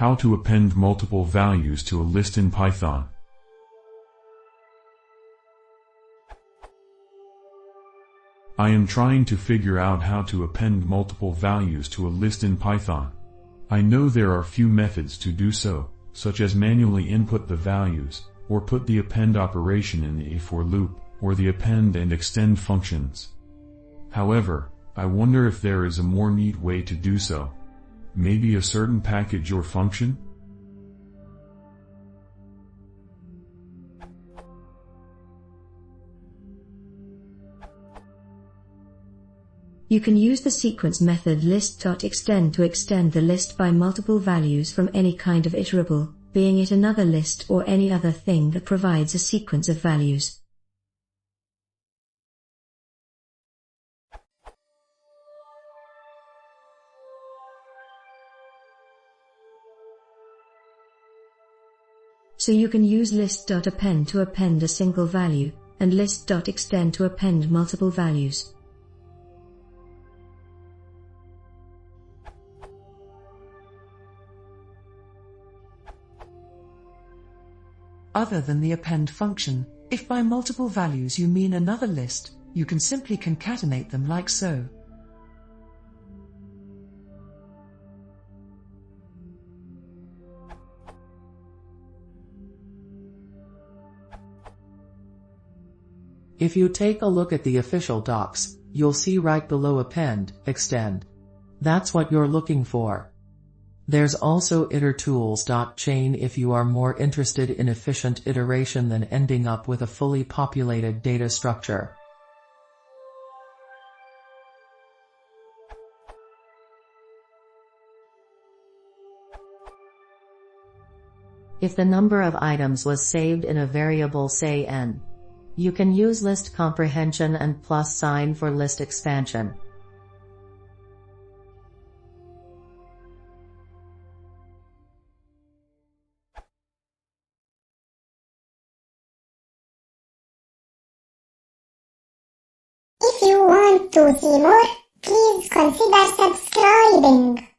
How to append multiple values to a list in Python. I am trying to figure out how to append multiple values to a list in Python. I know there are few methods to do so, such as manually input the values, or put the append operation in the for loop, or the append and extend functions. However, I wonder if there is a more neat way to do so. Maybe a certain package or function? You can use the sequence method list.extend to extend the list by multiple values from any kind of iterable, being it another list or any other thing that provides a sequence of values. So you can use list.append to append a single value, and list.extend to append multiple values. Other than the append function, if by multiple values you mean another list, you can simply concatenate them like so. If you take a look at the official docs, you'll see right below append, extend. That's what you're looking for. There's also itertools.chain if you are more interested in efficient iteration than ending up with a fully populated data structure. If the number of items was saved in a variable say n, you can use list comprehension and plus sign for list expansion. If you want to see more, please consider subscribing.